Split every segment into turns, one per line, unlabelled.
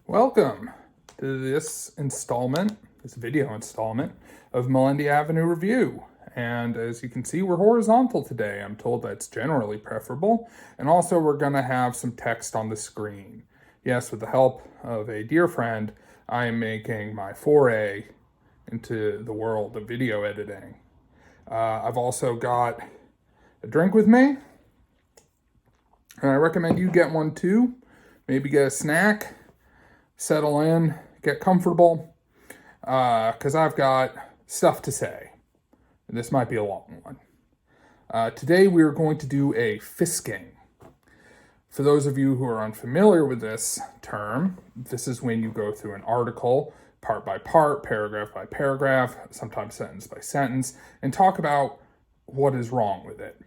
Welcome to this video installment of Melendy Avenue Review. And as you can see, we're horizontal today. I'm told that's generally preferable. And also we're gonna have some text on the screen. Yes, with the help of a dear friend, I am making my foray into the world of video editing. I've also got a drink with me, and I recommend you get one too. Maybe get a snack, settle in, get comfortable, because I've got stuff to say. This might be a long one. Today we are going to do a fisking. For those of you who are unfamiliar with this term, this is when you go through an article, part by part, paragraph by paragraph, sometimes sentence by sentence, and talk about what is wrong with it.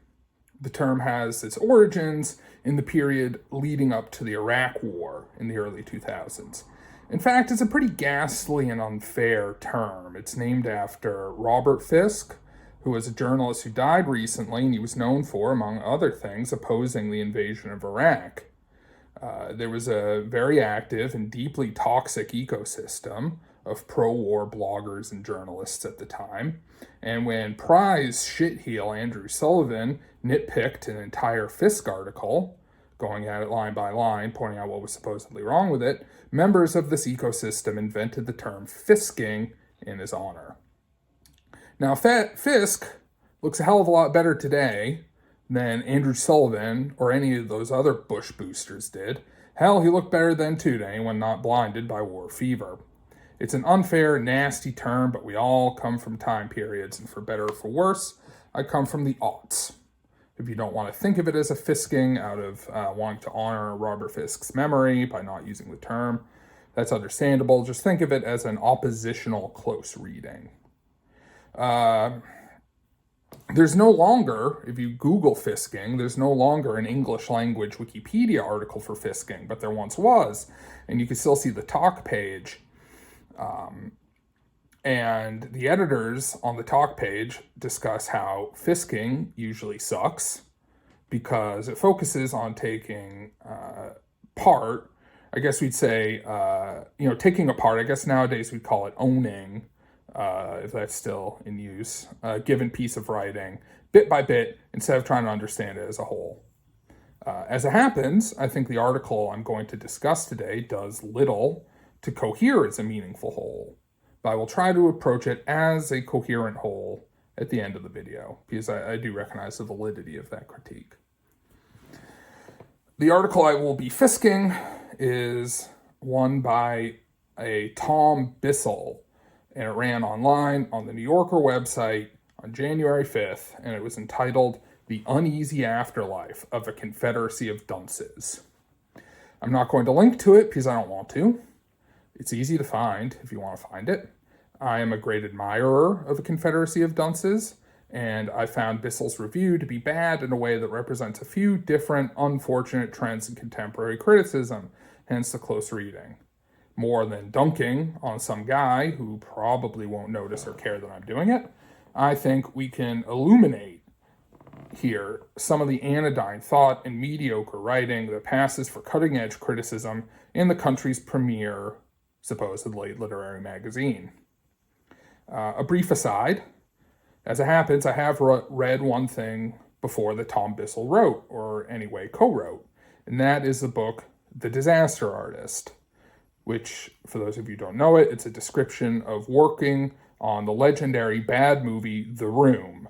The term has its origins in the period leading up to the Iraq War in the early 2000s. In fact, it's a pretty ghastly and unfair term. It's named after Robert Fisk, who was a journalist who died recently, and he was known for, among other things, opposing the invasion of Iraq. There was a very active and deeply toxic ecosystem of pro-war bloggers and journalists at the time. And when prize shitheel Andrew Sullivan nitpicked an entire Fisk article, going at it line by line, pointing out what was supposedly wrong with it, members of this ecosystem invented the term fisking in his honor. Now, Fisk looks a hell of a lot better today than Andrew Sullivan or any of those other Bush boosters did. Hell, he looked better then too to anyone not blinded by war fever. It's an unfair, nasty term, but we all come from time periods, and for better or for worse, I come from the aughts. If you don't want to think of it as a fisking out of wanting to honor Robert Fisk's memory by not using the term, that's understandable. Just think of it as an oppositional close reading. There's no longer, if you Google fisking, there's no longer an English language Wikipedia article for fisking, but there once was, and you can still see the talk page. And the editors on the talk page discuss how fisking usually sucks because it focuses on taking part. I guess we'd say, taking apart. I guess nowadays we'd call it owning, if that's still in use, a given piece of writing, bit by bit, instead of trying to understand it as a whole. As it happens, I think the article I'm going to discuss today does little to cohere as a meaningful whole, but I will try to approach it as a coherent whole at the end of the video, because I do recognize the validity of that critique. The article I will be fisking is one by a Tom Bissell, and it ran online on the New Yorker website on January 5th, and it was entitled "The Uneasy Afterlife of a Confederacy of Dunces." I'm not going to link to it because I don't want to. It's easy to find if you want to find it. I am a great admirer of a Confederacy of Dunces, and I found Bissell's review to be bad in a way that represents a few different unfortunate trends in contemporary criticism, hence the close reading. More than dunking on some guy who probably won't notice or care that I'm doing it, I think we can illuminate here some of the anodyne thought and mediocre writing that passes for cutting-edge criticism in the country's premier, supposedly, literary magazine. A brief aside, as it happens, I have read one thing before that Tom Bissell wrote, or anyway co-wrote, and that is the book The Disaster Artist, which, for those of you who don't know it, it's a description of working on the legendary bad movie The Room,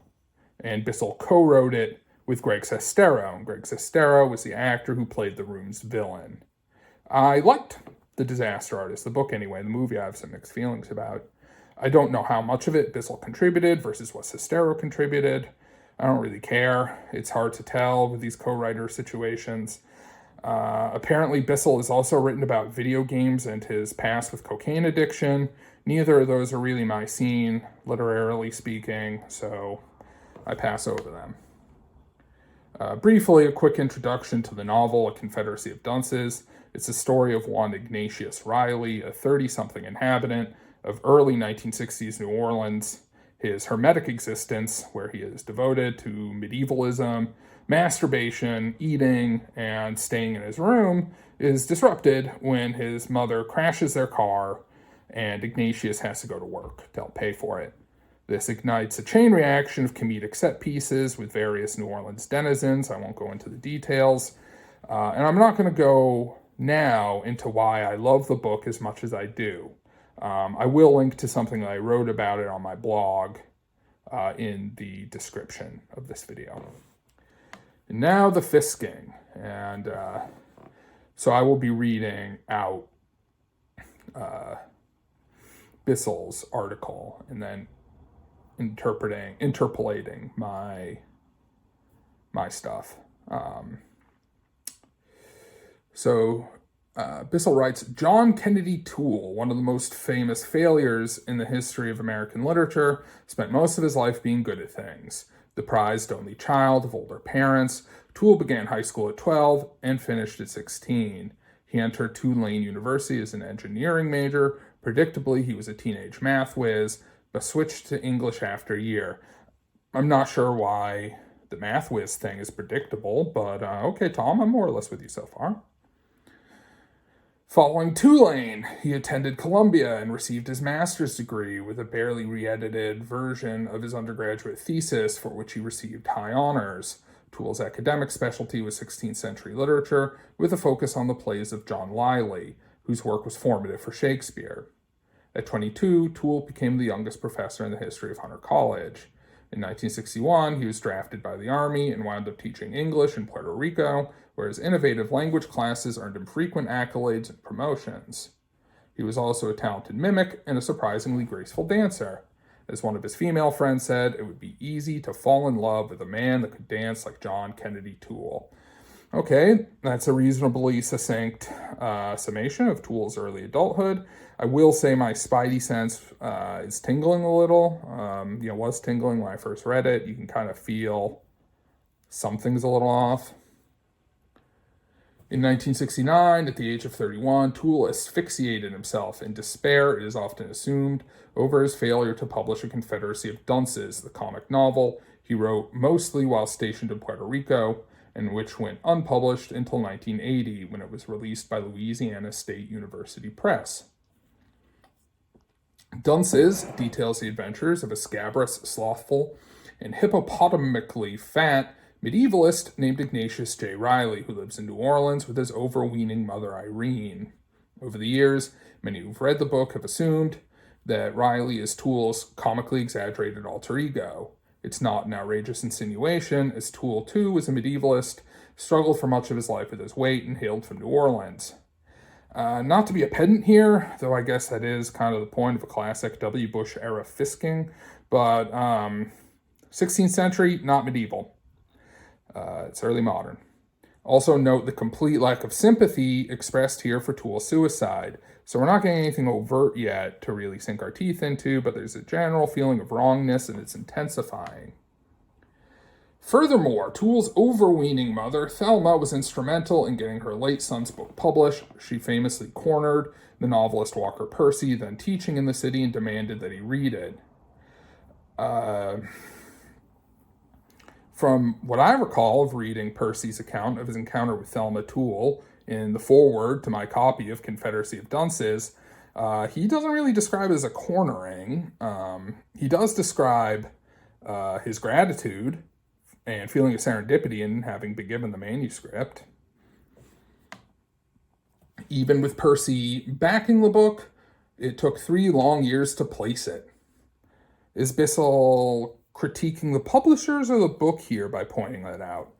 and Bissell co-wrote it with Greg Sestero, and Greg Sestero was the actor who played The Room's villain. I liked The Disaster Artist, the book anyway. The movie I have some mixed feelings about. I don't know how much of it Bissell contributed versus what Sestero contributed. I don't really care. It's hard to tell with these co-writer situations. Apparently Bissell has also written about video games and his past with cocaine addiction. Neither of those are really my scene, literarily speaking, so I pass over them. Briefly, a quick introduction to the novel, A Confederacy of Dunces. It's the story of one Ignatius Riley, a 30-something inhabitant of early 1960s New Orleans. His hermetic existence, where he is devoted to medievalism, masturbation, eating, and staying in his room, is disrupted when his mother crashes their car and Ignatius has to go to work to help pay for it. This ignites a chain reaction of comedic set pieces with various New Orleans denizens. I won't go into the details. And I'm not going to go now into why I love the book as much as I do. I will link to something that I wrote about it on my blog in the description of this video. And now the fisking. And so I will be reading out Bissell's article and then interpolating my stuff. Bissell writes, John Kennedy Toole, one of the most famous failures in the history of American literature, spent most of his life being good at things. The prized only child of older parents, Toole began high school at 12 and finished at 16. He entered Tulane University as an engineering major. Predictably, he was a teenage math whiz, but switched to English after a year. I'm not sure why the math whiz thing is predictable, but okay, Tom, I'm more or less with you so far. Following Tulane, he attended Columbia and received his master's degree with a barely re-edited version of his undergraduate thesis, for which he received high honors. Toole's academic specialty was 16th century literature, with a focus on the plays of John Lyly, whose work was formative for Shakespeare. At 22, Toole became the youngest professor in the history of Hunter College. In 1961, he was drafted by the Army and wound up teaching English in Puerto Rico, where his innovative language classes earned him frequent accolades and promotions. He was also a talented mimic and a surprisingly graceful dancer. As one of his female friends said, it would be easy to fall in love with a man that could dance like John Kennedy Toole. Okay, that's a reasonably succinct summation of Toole's early adulthood. I will say my spidey sense is tingling a little. Was tingling when I first read it. You can kind of feel something's a little off. In 1969, at the age of 31, Toole asphyxiated himself in despair, it is often assumed, over his failure to publish A Confederacy of Dunces, the comic novel he wrote mostly while stationed in Puerto Rico, and which went unpublished until 1980, when it was released by Louisiana State University Press. Dunces details the adventures of a scabrous, slothful, and hippopotamically fat medievalist named Ignatius J. Riley, who lives in New Orleans with his overweening mother Irene. Over the years, many who've read the book have assumed that Riley is Toole's comically exaggerated alter ego. It's not an outrageous insinuation, as Toole, too, was a medievalist, struggled for much of his life with his weight, and hailed from New Orleans. Not to be a pedant here, though I guess that is kind of the point of a classic W. Bush-era fisking, but 16th century, not medieval. It's early modern. Also note the complete lack of sympathy expressed here for Toole's suicide. So we're not getting anything overt yet to really sink our teeth into, but there's a general feeling of wrongness and it's intensifying. Furthermore, Toole's overweening mother, Thelma, was instrumental in getting her late son's book published. She famously cornered the novelist Walker Percy, then teaching in the city, and demanded that he read it. From what I recall of reading Percy's account of his encounter with Thelma Toole in the foreword to my copy of Confederacy of Dunces, he doesn't really describe it as a cornering. He does describe his gratitude and feeling of serendipity in having been given the manuscript. Even with Percy backing the book, it took 3 long years to place it. Is Bissell critiquing the publishers or the book here by pointing that out?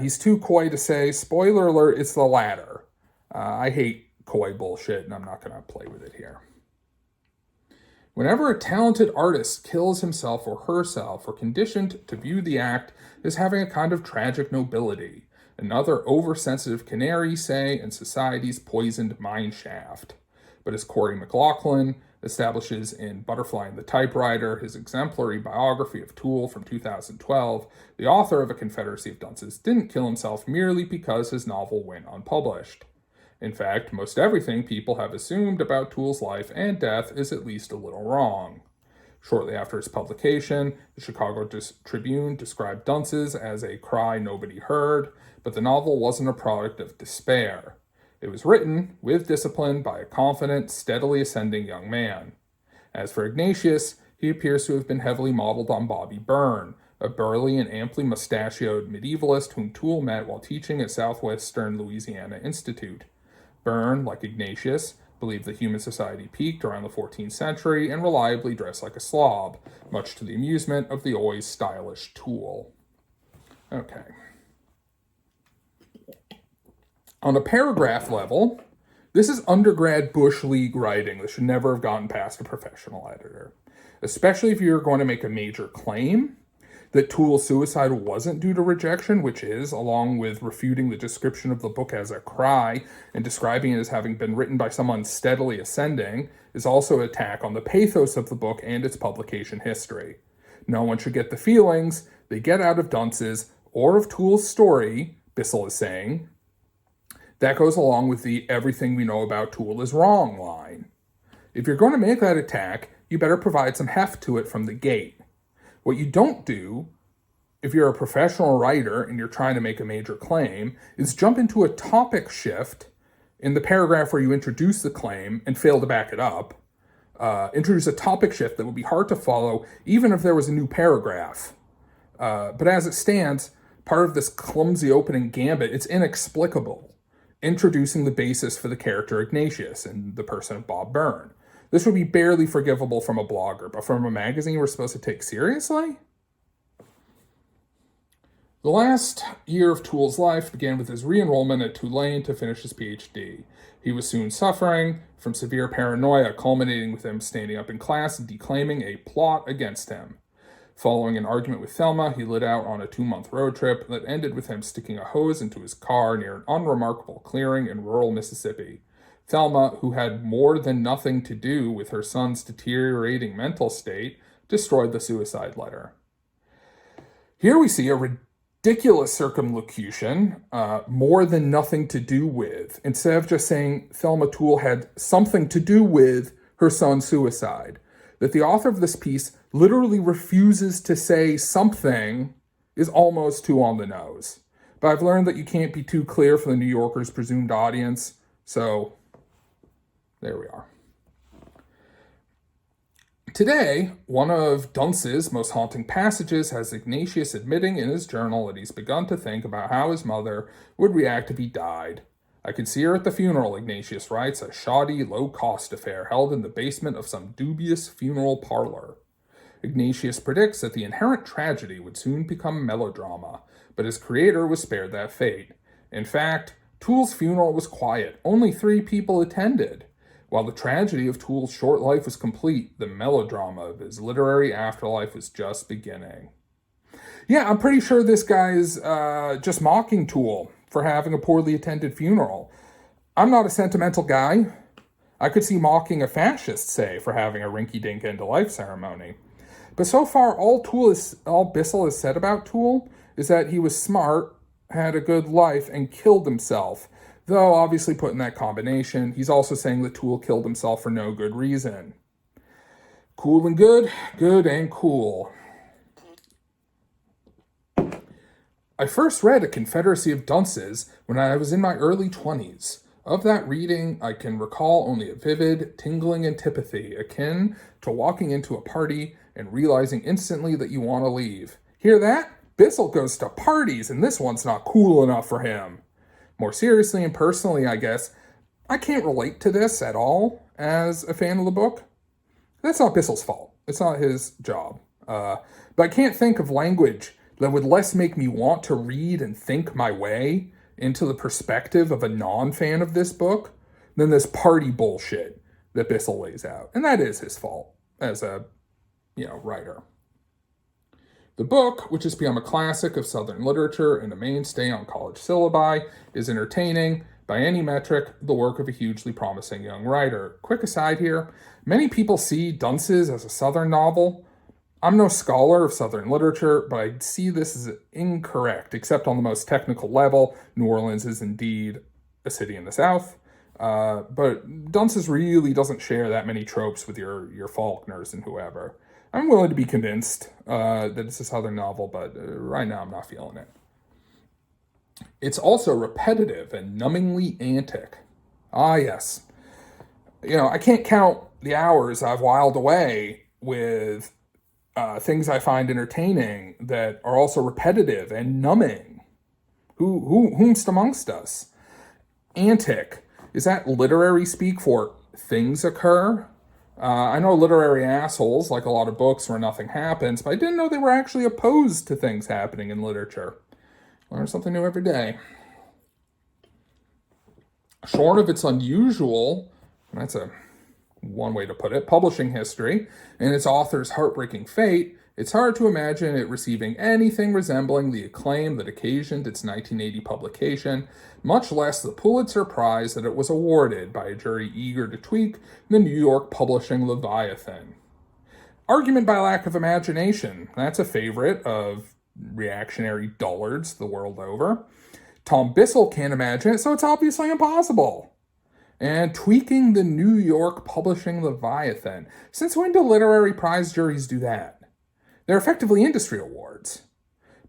He's too coy to say, spoiler alert, it's the latter. I hate coy bullshit, and I'm not going to play with it here. Whenever a talented artist kills himself or herself, we're conditioned to view the act as having a kind of tragic nobility, another oversensitive canary, say, in society's poisoned mine shaft. But as Corey McLaughlin establishes in Butterfly and the Typewriter, his exemplary biography of Toole from 2012, the author of A Confederacy of Dunces didn't kill himself merely because his novel went unpublished. In fact, most everything people have assumed about Toole's life and death is at least a little wrong. Shortly after its publication, the Chicago Tribune described Dunces as a cry nobody heard, but the novel wasn't a product of despair. It was written, with discipline, by a confident, steadily ascending young man. As for Ignatius, he appears to have been heavily modeled on Bobby Byrne, a burly and amply mustachioed medievalist whom Toole met while teaching at Southwestern Louisiana Institute. Byrne, like Ignatius, believed that human society peaked around the 14th century and reliably dressed like a slob, much to the amusement of the always stylish Toole. Okay. On a paragraph level, this is undergrad Bush League writing that should never have gotten past a professional editor, especially if you're going to make a major claim that Toole's suicide wasn't due to rejection, which is, along with refuting the description of the book as a cry and describing it as having been written by someone steadily ascending, is also an attack on the pathos of the book and its publication history. No one should get the feelings they get out of Dunces or of Toole's story, Bissell is saying. That goes along with the everything we know about Toole is wrong line. If you're going to make that attack, you better provide some heft to it from the gate. What you don't do, if you're a professional writer and you're trying to make a major claim, is jump into a topic shift in the paragraph where you introduce the claim and fail to back it up. Introduce a topic shift that would be hard to follow even if there was a new paragraph. But as it stands, part of this clumsy opening gambit, it's inexplicable, introducing the basis for the character Ignatius in the person of Bob Byrne. This would be barely forgivable from a blogger, but from a magazine we're supposed to take seriously? The last year of Toole's life began with his re-enrollment at Tulane to finish his PhD. He was soon suffering from severe paranoia, culminating with him standing up in class and declaiming a plot against him. Following an argument with Thelma, he lit out on a 2-month road trip that ended with him sticking a hose into his car near an unremarkable clearing in rural Mississippi. Thelma, who had more than nothing to do with her son's deteriorating mental state, destroyed the suicide letter. Here we see a ridiculous circumlocution, more than nothing to do with, instead of just saying Thelma Toole had something to do with her son's suicide. That the author of this piece literally refuses to say something is almost too on the nose. But I've learned that you can't be too clear for the New Yorker's presumed audience, so there we are. Today, one of Dunces' most haunting passages has Ignatius admitting in his journal that he's begun to think about how his mother would react if he died. I could see her at the funeral, Ignatius writes, a shoddy, low-cost affair held in the basement of some dubious funeral parlor. Ignatius predicts that the inherent tragedy would soon become melodrama, but his creator was spared that fate. In fact, Toole's funeral was quiet. Only 3 people attended. While the tragedy of Toole's short life was complete, the melodrama of his literary afterlife was just beginning. Yeah, I'm pretty sure this guy's just mocking Toole for having a poorly attended funeral. I'm not a sentimental guy. I could see mocking a fascist, say, for having a rinky-dink end-of-life ceremony. But so far, all Bissell has said about Toole is that he was smart, had a good life, and killed himself. Though, obviously put in that combination, he's also saying that Toole killed himself for no good reason. Cool and good, good and cool. I first read A Confederacy of Dunces when I was in my early 20s. Of that reading, I can recall only a vivid, tingling antipathy akin to walking into a party and realizing instantly that you want to leave. Hear that? Bissell goes to parties, and this one's not cool enough for him. More seriously and personally, I guess, I can't relate to this at all as a fan of the book. That's not Bissell's fault. It's not his job. But I can't think of language that would less make me want to read and think my way into the perspective of a non-fan of this book than this party bullshit that Bissell lays out. And that is his fault as a, writer. The book, which has become a classic of Southern literature and a mainstay on college syllabi, is entertaining, by any metric, the work of a hugely promising young writer. Quick aside here, many people see Dunces as a Southern novel. I'm no scholar of Southern literature, but I see this as incorrect, except on the most technical level. New Orleans is indeed a city in the South, but Dunces really doesn't share that many tropes with your Faulkners and whoever. I'm willing to be convinced that it's a Southern novel, but right now I'm not feeling it. It's also repetitive and numbingly antic. Ah, yes. I can't count the hours I've whiled away with things I find entertaining that are also repetitive and numbing. Whomst amongst us? Antic, is that literary speak for things occur? I know literary assholes like a lot of books where nothing happens, but I didn't know they were actually opposed to things happening in literature. Learn something new every day. Shorn of its unusual, that's one way to put it, publishing history, and its author's heartbreaking fate, it's hard to imagine it receiving anything resembling the acclaim that occasioned its 1980 publication, much less the Pulitzer Prize that it was awarded by a jury eager to tweak the New York publishing Leviathan. Argument by lack of imagination, that's a favorite of reactionary dullards the world over. Tom Bissell can't imagine it, so it's obviously impossible. And tweaking the New York publishing Leviathan. Since when do literary prize juries do that? They're effectively industry awards.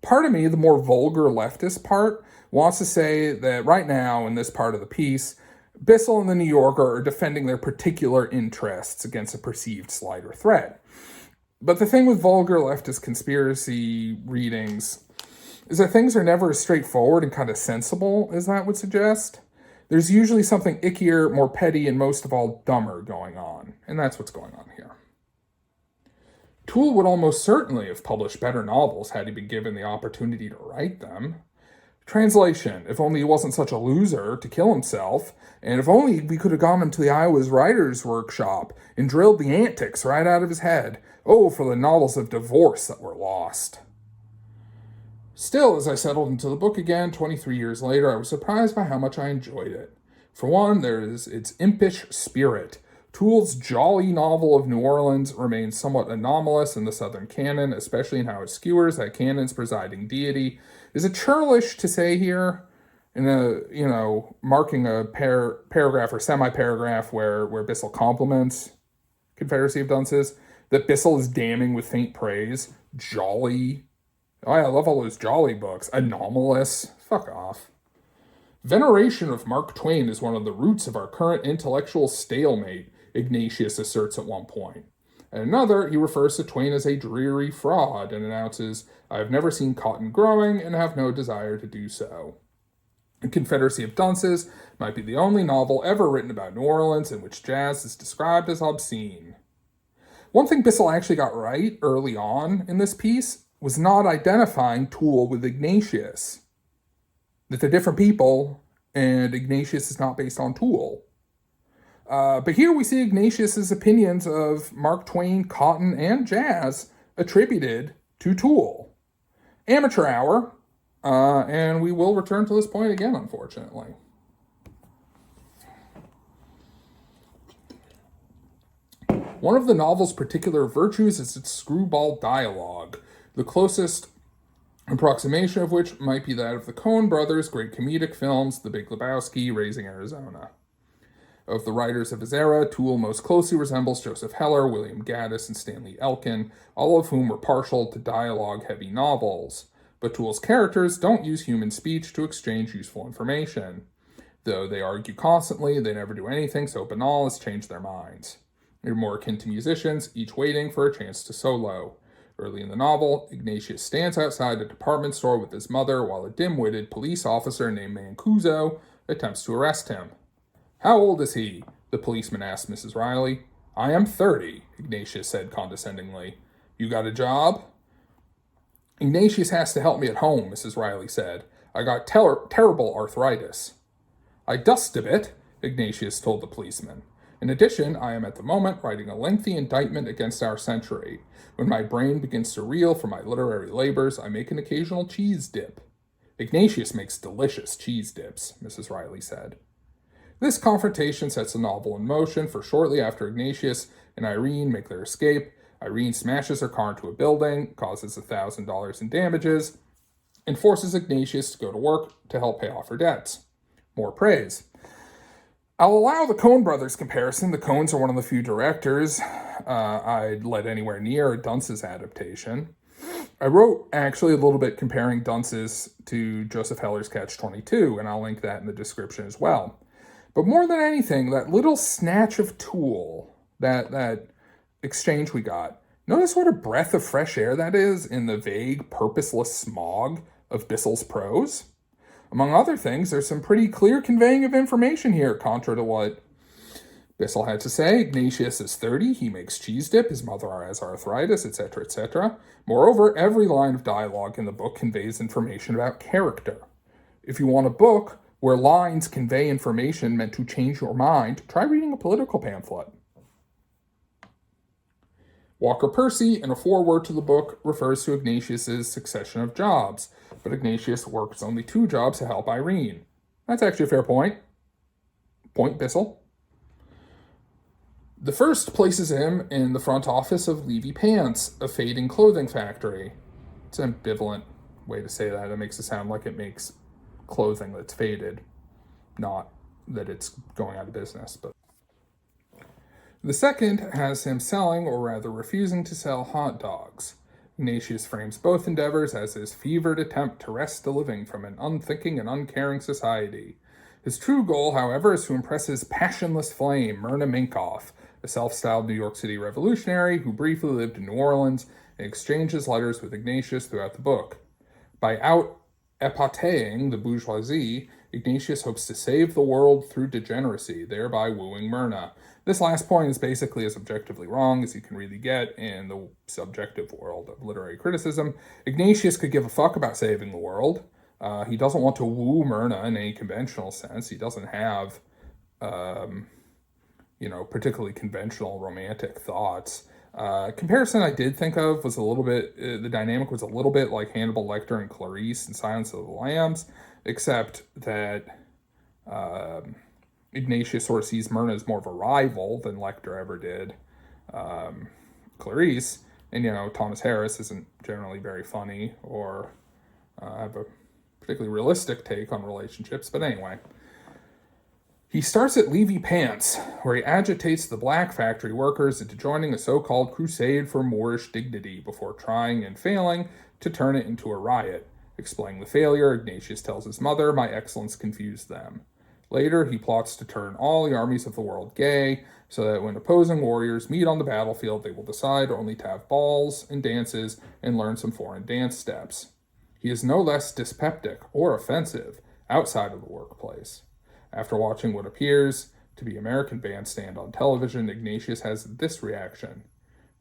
Part of me, the more vulgar leftist part, wants to say that right now, in this part of the piece, Bissell and the New Yorker are defending their particular interests against a perceived slight or threat. But the thing with vulgar leftist conspiracy readings is that things are never as straightforward and kind of sensible as that would suggest. There's usually something ickier, more petty, and most of all, dumber going on. And that's what's going on here. Toole would almost certainly have published better novels had he been given the opportunity to write them. Translation, if only he wasn't such a loser to kill himself, and if only we could have gone him to the Iowa's Writers' Workshop and drilled the antics right out of his head. Oh, for the novels of divorce that were lost. Still, as I settled into the book again 23 years later, I was surprised by how much I enjoyed it. For one, there is its impish spirit. Toole's jolly novel of New Orleans remains somewhat anomalous in the Southern canon, especially in how it skewers that canon's presiding deity. Is it churlish to say here, in marking a paragraph or semi-paragraph where Bissell compliments Confederacy of Dunces, that Bissell is damning with faint praise? Jolly. Oh, yeah, I love all those jolly books. Anomalous. Fuck off. Veneration of Mark Twain is one of the roots of our current intellectual stalemate, Ignatius asserts at one point. At another, he refers to Twain as a dreary fraud and announces, I have never seen cotton growing and have no desire to do so. The Confederacy of Dunces might be the only novel ever written about New Orleans in which jazz is described as obscene. One thing Bissell actually got right early on in this piece was not identifying Toole with Ignatius. That they're different people, and Ignatius is not based on Toole. But here we see Ignatius's opinions of Mark Twain, cotton, and jazz attributed to Toole. Amateur hour, and we will return to this point again, unfortunately. One of the novel's particular virtues is its screwball dialogue, the closest approximation of which might be that of the Coen brothers' great comedic films, The Big Lebowski, Raising Arizona. Of the writers of his era, Toole most closely resembles Joseph Heller, William Gaddis, and Stanley Elkin, all of whom were partial to dialogue-heavy novels. But Toole's characters don't use human speech to exchange useful information. Though they argue constantly, they never do anything so banal as change their minds. They're more akin to musicians, each waiting for a chance to solo. Early in the novel, Ignatius stands outside a department store with his mother while a dim-witted police officer named Mancuso attempts to arrest him. How old is he? The policeman asked Mrs. Riley. I am 30, Ignatius said condescendingly. You got a job? Ignatius has to help me at home, Mrs. Riley said. I got terrible arthritis. I dust a bit, Ignatius told the policeman. In addition, I am at the moment writing a lengthy indictment against our century. When my brain begins to reel from my literary labors, I make an occasional cheese dip. Ignatius makes delicious cheese dips, Mrs. Riley said. This confrontation sets the novel in motion, for shortly after Ignatius and Irene make their escape, Irene smashes her car into a building, causes $1,000 in damages, and forces Ignatius to go to work to help pay off her debts. More praise. I'll allow the Coen brothers comparison. The Coens are one of the few directors I'd let anywhere near a Dunces adaptation. I wrote actually a little bit comparing Dunces to Joseph Heller's Catch-22, and I'll link that in the description as well. But more than anything, that little snatch of Tool, that exchange we got, notice what a breath of fresh air that is in the vague, purposeless smog of Bissell's prose? Among other things, there's some pretty clear conveying of information here, contra to what Bissell had to say. Ignatius is 30, he makes cheese dip, his mother has arthritis, etc., etc. Moreover, every line of dialogue in the book conveys information about character. If you want a book where lines convey information meant to change your mind, try reading a political pamphlet. Walker Percy, in a foreword to the book, refers to Ignatius's succession of jobs, but Ignatius works only 2 jobs to help Irene. That's actually a fair point. Point Bissell. The first places him in the front office of Levy Pants, a fading clothing factory. It's an ambivalent way to say that. It makes it sound like it makes clothing that's faded, not that it's going out of business. But the second has him selling, or rather refusing to sell, hot dogs. Ignatius frames both endeavors as his fevered attempt to wrest a living from an unthinking and uncaring society. His true goal, however, is to impress his passionless flame, Myrna Minkoff, a self-styled New York City revolutionary who briefly lived in New Orleans and exchanges letters with Ignatius throughout the book. By out-epating the bourgeoisie, Ignatius hopes to save the world through degeneracy, thereby wooing Myrna. This last point is basically as objectively wrong as you can really get in the subjective world of literary criticism. Ignatius could give a fuck about saving the world. He doesn't want to woo Myrna in any conventional sense. He doesn't have, particularly conventional romantic thoughts. Comparison I did think of was a little bit, the dynamic was a little bit like Hannibal Lecter and Clarice in Silence of the Lambs, except that Ignatius sort of sees Myrna as more of a rival than Lecter ever did Clarice. And, Thomas Harris isn't generally very funny or have a particularly realistic take on relationships. But anyway, he starts at Levy Pants, where he agitates the black factory workers into joining a so-called crusade for Moorish dignity before trying and failing to turn it into a riot. Explaining the failure, Ignatius tells his mother, "My excellence confused them." Later, he plots to turn all the armies of the world gay, so that when opposing warriors meet on the battlefield, they will decide only to have balls and dances and learn some foreign dance steps. He is no less dyspeptic or offensive outside of the workplace. After watching what appears to be American Bandstand on television, Ignatius has this reaction: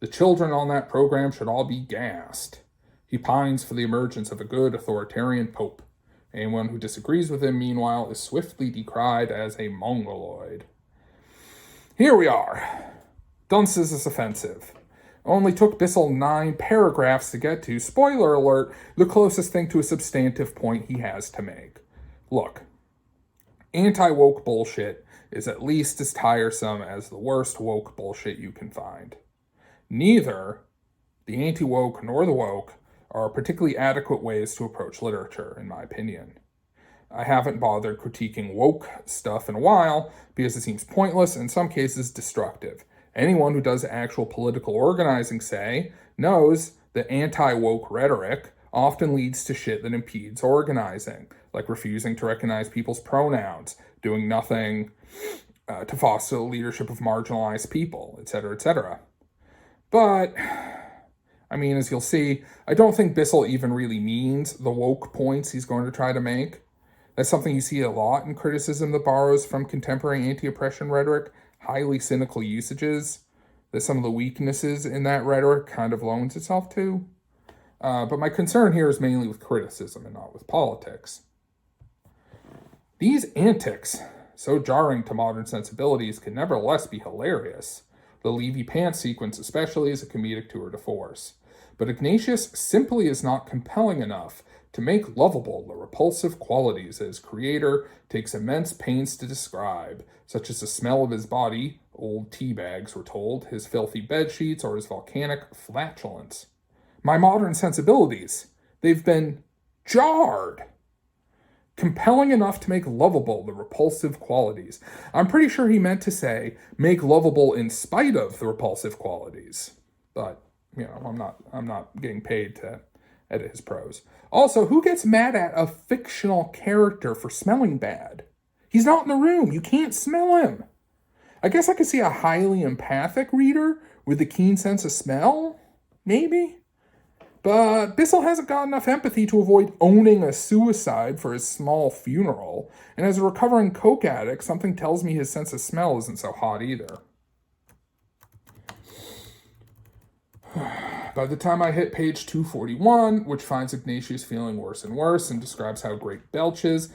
"The children on that program should all be gassed." He pines for the emergence of a good authoritarian pope. Anyone who disagrees with him, meanwhile, is swiftly decried as a mongoloid. Here we are. Dunces is offensive. Only took Bissell 9 paragraphs to get to. Spoiler alert, the closest thing to a substantive point he has to make. Look, anti-woke bullshit is at least as tiresome as the worst woke bullshit you can find. Neither the anti-woke nor the woke are particularly adequate ways to approach literature, in my opinion. I haven't bothered critiquing woke stuff in a while because it seems pointless and in some cases destructive. Anyone who does actual political organizing, say, knows that anti-woke rhetoric often leads to shit that impedes organizing, like refusing to recognize people's pronouns, doing nothing to foster the leadership of marginalized people, etc., etc. But as you'll see, I don't think Bissell even really means the woke points he's going to try to make. That's something you see a lot in criticism that borrows from contemporary anti-oppression rhetoric, highly cynical usages, that some of the weaknesses in that rhetoric kind of loans itself to. But my concern here is mainly with criticism and not with politics. These antics, so jarring to modern sensibilities, can nevertheless be hilarious. The Levy Pants sequence especially is a comedic tour de force. But Ignatius simply is not compelling enough to make lovable the repulsive qualities that his creator takes immense pains to describe, such as the smell of his body, old tea bags were told, his filthy bed sheets, or his volcanic flatulence. My modern sensibilities, they've been jarred. compelling enough to make lovable the repulsive qualities. I'm pretty sure he meant to say make lovable in spite of the repulsive qualities. But, I'm not getting paid to edit his prose. Also, who gets mad at a fictional character for smelling bad? He's not in the room. You can't smell him. I guess I could see a highly empathic reader with a keen sense of smell, maybe. But Bissell hasn't got enough empathy to avoid owning a suicide for his small funeral. And as a recovering coke addict, something tells me his sense of smell isn't so hot either. By the time I hit page 241, which finds Ignatius feeling worse and worse and describes how great belches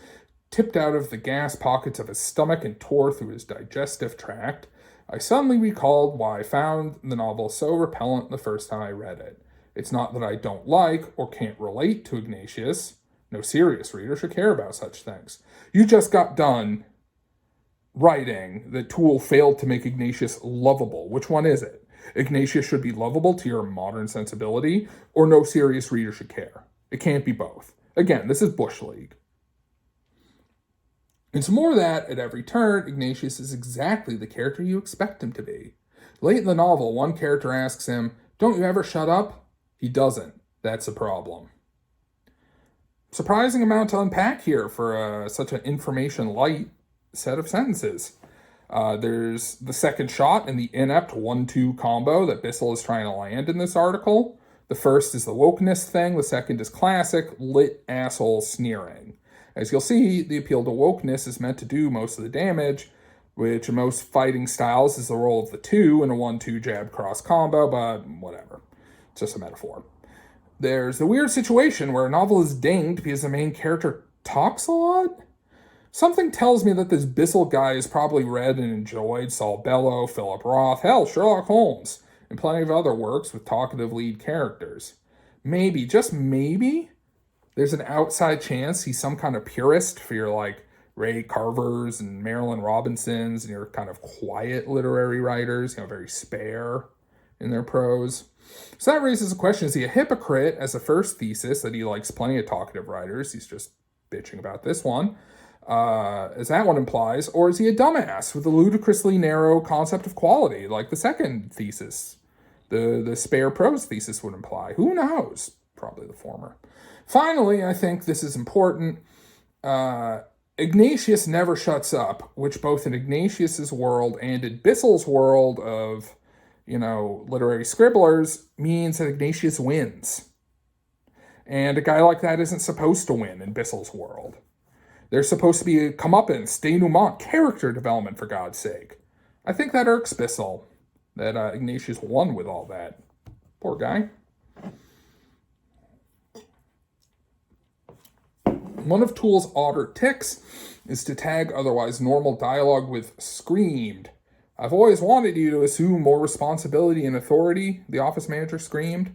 tipped out of the gas pockets of his stomach and tore through his digestive tract, I suddenly recalled why I found the novel so repellent the first time I read it. It's not that I don't like or can't relate to Ignatius. No serious reader should care about such things. You just got done writing that Toole failed to make Ignatius lovable. Which one is it? Ignatius should be lovable to your modern sensibility, or no serious reader should care. It can't be both. Again, this is Bush League. It's more that, at every turn, Ignatius is exactly the character you expect him to be. Late in the novel, one character asks him, "Don't you ever shut up?" He doesn't. That's a problem. Surprising amount to unpack here for such an information-light set of sentences. There's the second shot in the inept 1-2 combo that Bissell is trying to land in this article. The first is the wokeness thing. The second is classic lit asshole sneering. As you'll see, the appeal to wokeness is meant to do most of the damage, which in most fighting styles is the role of the two in a 1-2 jab cross combo, but whatever. It's just a metaphor. There's the weird situation where a novel is dinged because the main character talks a lot. Something tells me that this Bissell guy has probably read and enjoyed Saul Bellow, Philip Roth, hell, Sherlock Holmes, and plenty of other works with talkative lead characters. Maybe, just maybe, there's an outside chance he's some kind of purist for your, Ray Carvers and Marilyn Robinsons and your kind of quiet literary writers, very spare in their prose. So that raises the question, is he a hypocrite as a first thesis that he likes plenty of talkative writers? He's just bitching about this one, as that one implies, or is he a dumbass with a ludicrously narrow concept of quality, like the second thesis, the spare prose thesis would imply? Who knows? Probably the former. Finally, I think this is important. Ignatius never shuts up, which both in Ignatius's world and in Bissell's world of, literary scribblers means that Ignatius wins. And a guy like that isn't supposed to win in Bissell's world. There's supposed to be a comeuppance, denouement, character development, for God's sake. I think that irks Bissell, that Ignatius won with all that. Poor guy. One of Toole's odder ticks is to tag otherwise normal dialogue with screamed. "I've always wanted you to assume more responsibility and authority," the office manager screamed.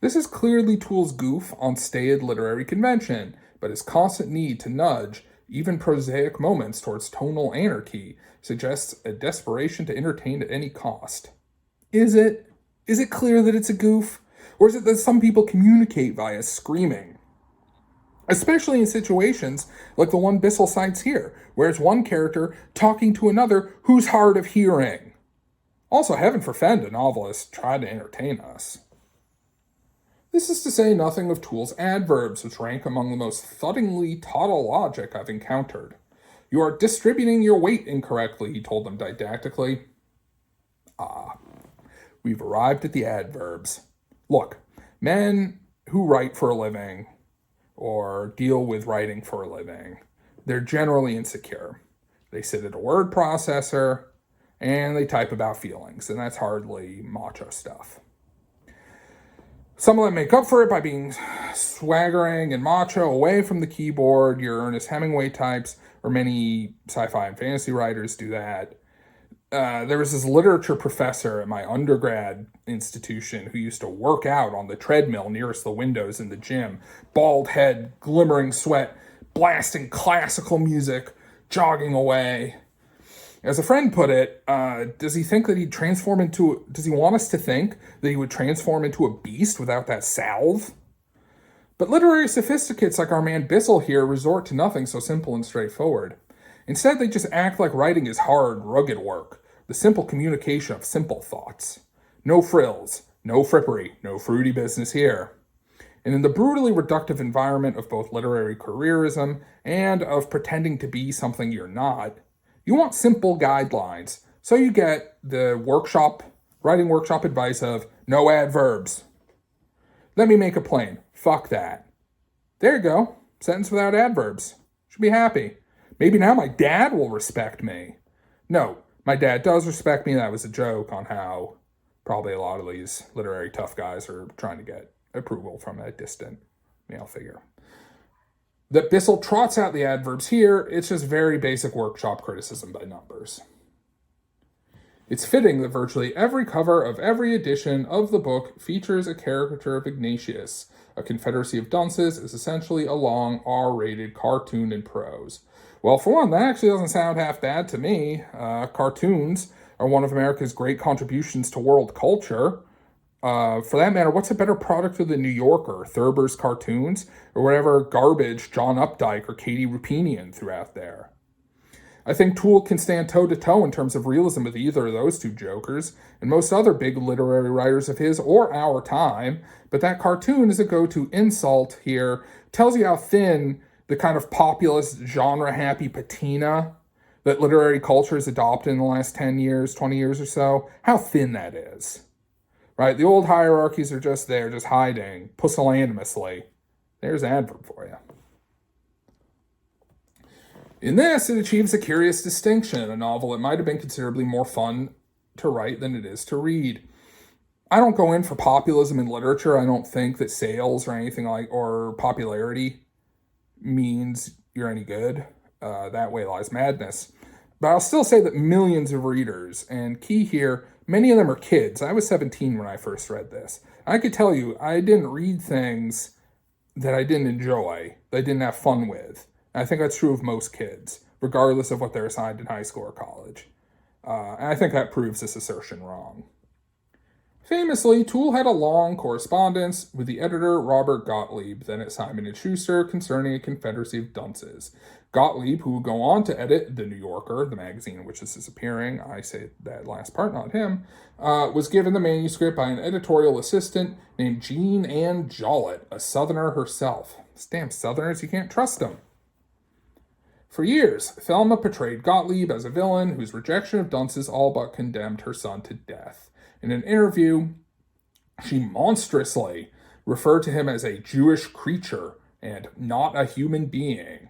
This is clearly Toole's goof on staid literary convention, but his constant need to nudge even prosaic moments towards tonal anarchy suggests a desperation to entertain at any cost. Is it? Is it clear that it's a goof? Or is it that some people communicate via screaming? Especially in situations like the one Bissell cites here, where it's one character talking to another who's hard of hearing. Also, heaven forfend a novelist try to entertain us. This is to say nothing of Toole's adverbs, which rank among the most thuddingly tautologic I've encountered. "You are distributing your weight incorrectly," he told them didactically. We've arrived at the adverbs. Look, men who write for a living or deal with writing for a living, they're generally insecure. They sit at a word processor and they type about feelings, and that's hardly macho stuff. Some of them make up for it by being swaggering and macho away from the keyboard. Your Ernest Hemingway types, or many sci-fi and fantasy writers do that. There was this literature professor at my undergrad institution who used to work out on the treadmill nearest the windows in the gym. Bald head, glimmering sweat, blasting classical music, jogging away. As a friend put it, does he want us to think that he would transform into a beast without that salve? But literary sophisticates like our man Bissell here resort to nothing so simple and straightforward. Instead, they just act like writing is hard, rugged work, the simple communication of simple thoughts. No frills, no frippery, no fruity business here. And in the brutally reductive environment of both literary careerism and of pretending to be something you're not, you want simple guidelines. So you get the writing workshop advice of no adverbs. Let me make it plain. Fuck that. There you go. Sentence without adverbs. Should be happy. Maybe now my dad will respect me. No, my dad does respect me. That was a joke on how probably a lot of these literary tough guys are trying to get approval from a distant male figure. That Bissell trots out the adverbs here, it's just very basic workshop criticism by numbers. It's fitting that virtually every cover of every edition of the book features a caricature of Ignatius. A Confederacy of Dunces is essentially a long, R-rated cartoon in prose. Well, for one, that actually doesn't sound half bad to me. Cartoons are one of America's great contributions to world culture. For that matter, what's a better product of the New Yorker, Thurber's cartoons, or whatever garbage John Updike or Katie Rupinian threw out there? I think Toole can stand toe-to-toe in terms of realism with either of those two jokers, and most other big literary writers of his or our time, but that cartoon is a go-to insult here, tells you how thin the kind of populist, genre-happy patina that literary culture has adopted in the last 10 years, 20 years or so, how thin that is. Right? The old hierarchies are just there, just hiding, pusillanimously. There's an adverb for you. In this, it achieves a curious distinction, a novel that might have been considerably more fun to write than it is to read. I don't go in for populism in literature. I don't think that sales or popularity means you're any good. That way lies madness. But I'll still say that millions of readers, and key here, many of them are kids. I was 17 when I first read this. I could tell you, I didn't read things that I didn't enjoy, that I didn't have fun with. And I think that's true of most kids, regardless of what they're assigned in high school or college. And I think that proves this assertion wrong. Famously, Toole had a long correspondence with the editor Robert Gottlieb, then at Simon & Schuster, concerning a Confederacy of Dunces. Gottlieb, who would go on to edit The New Yorker, the magazine in which this is appearing, I say that last part, not him, was given the manuscript by an editorial assistant named Jean Ann Jollett, a Southerner herself. Damn Southerners, you can't trust them. For years, Thelma portrayed Gottlieb as a villain whose rejection of Dunces all but condemned her son to death. In an interview, she monstrously referred to him as a Jewish creature and not a human being.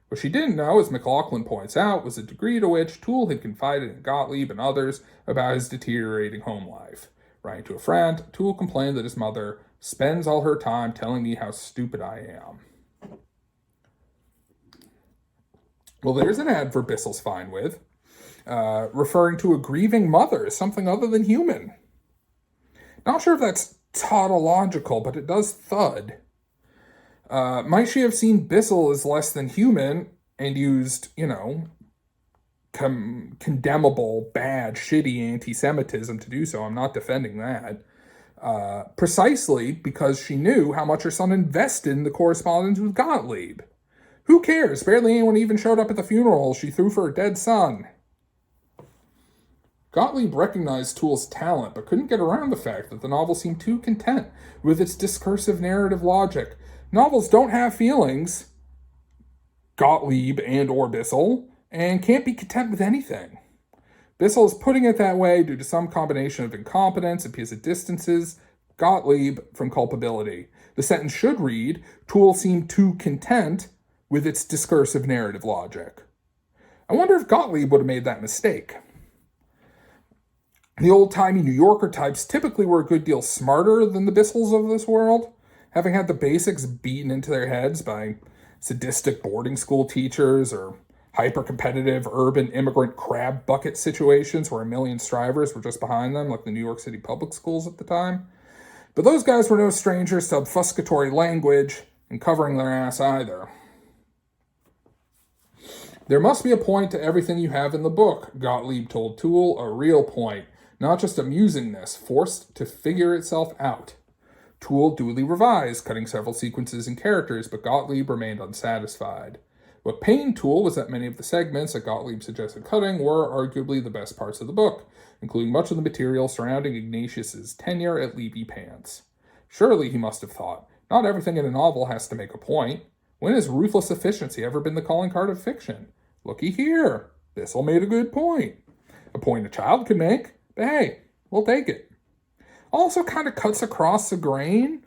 What she didn't know, as McLaughlin points out, was the degree to which Toole had confided in Gottlieb and others about his deteriorating home life. Writing to a friend, Toole complained that his mother spends all her time telling me how stupid I am. Well, there's an adverb Bissell's fine with. Referring to a grieving mother as something other than human. Not sure if that's tautological, but it does thud. Might she have seen Bissell as less than human and used, condemnable, bad, shitty anti-Semitism to do so? I'm not defending that. Precisely because she knew how much her son invested in the correspondence with Gottlieb. Who cares? Barely anyone even showed up at the funeral she threw for her dead son. Gottlieb recognized Toole's talent, but couldn't get around the fact that the novel seemed too content with its discursive narrative logic. Novels don't have feelings, Gottlieb and or Bissell, and can't be content with anything. Bissell is putting it that way due to some combination of incompetence and because it distances Gottlieb from culpability. The sentence should read, Toole seemed too content with its discursive narrative logic. I wonder if Gottlieb would have made that mistake. The old-timey New Yorker types typically were a good deal smarter than the Bissells of this world, having had the basics beaten into their heads by sadistic boarding school teachers or hyper-competitive urban immigrant crab bucket situations where a million strivers were just behind them, like the New York City public schools at the time. But those guys were no strangers to obfuscatory language and covering their ass either. There must be a point to everything you have in the book, Gottlieb told Toole, a real point. Not just amusingness, forced to figure itself out. Toole duly revised, cutting several sequences and characters, but Gottlieb remained unsatisfied. What pained Toole was that many of the segments that Gottlieb suggested cutting were arguably the best parts of the book, including much of the material surrounding Ignatius's tenure at Levy Pants. Surely, he must have thought, not everything in a novel has to make a point. When has ruthless efficiency ever been the calling card of fiction? Looky here. Bissell made a good point. A point a child could make, but hey, we'll take it. Also kind of cuts across the grain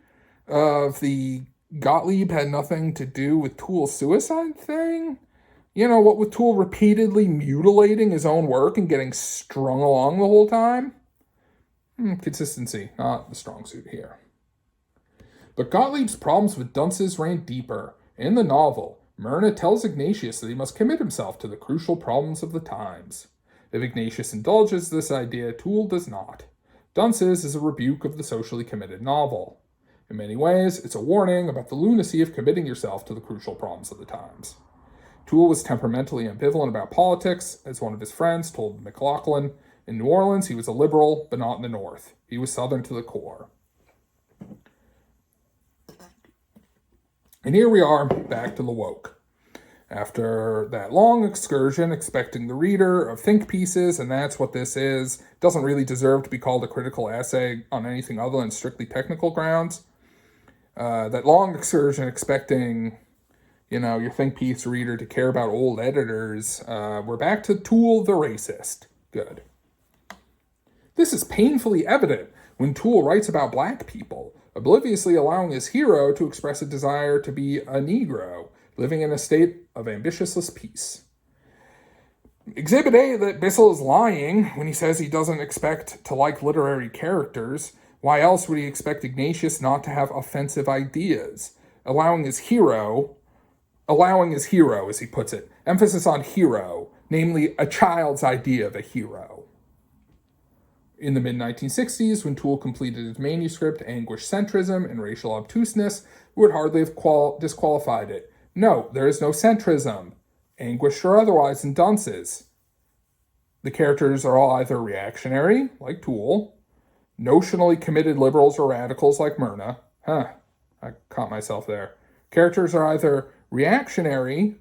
of the Gottlieb had nothing to do with Toole's suicide thing. You know, what with Toole repeatedly mutilating his own work and getting strung along the whole time? Consistency, not the strong suit here. But Gottlieb's problems with Dunces ran deeper. In the novel, Myrna tells Ignatius that he must commit himself to the crucial problems of the times. If Ignatius indulges this idea, Toole does not. Dunces is a rebuke of the socially committed novel. In many ways, it's a warning about the lunacy of committing yourself to the crucial problems of the times. Toole was temperamentally ambivalent about politics, as one of his friends told McLaughlin. In New Orleans, he was a liberal, but not in the North. He was Southern to the core. And here we are, back to the woke. After that long excursion, expecting the reader of think pieces, and that's what this is, doesn't really deserve to be called a critical essay on anything other than strictly technical grounds. That long excursion expecting, your think piece reader to care about old editors, we're back to Toole the racist. Good. This is painfully evident when Toole writes about black people, obliviously allowing his hero to express a desire to be a Negro, living in a state of ambitionless peace. Exhibit A that Bissell is lying when he says he doesn't expect to like literary characters. Why else would he expect Ignatius not to have offensive ideas? Allowing his hero, as he puts it, emphasis on hero, namely a child's idea of a hero. In the mid-1960s, when Toole completed his manuscript, Anguish Centrism and Racial Obtuseness would hardly have disqualified it. No, there is no centrism, anguish or otherwise, in Dunces. The characters are all either reactionary, like Toole, notionally committed liberals or radicals, like Myrna. I caught myself there. Characters are either reactionary,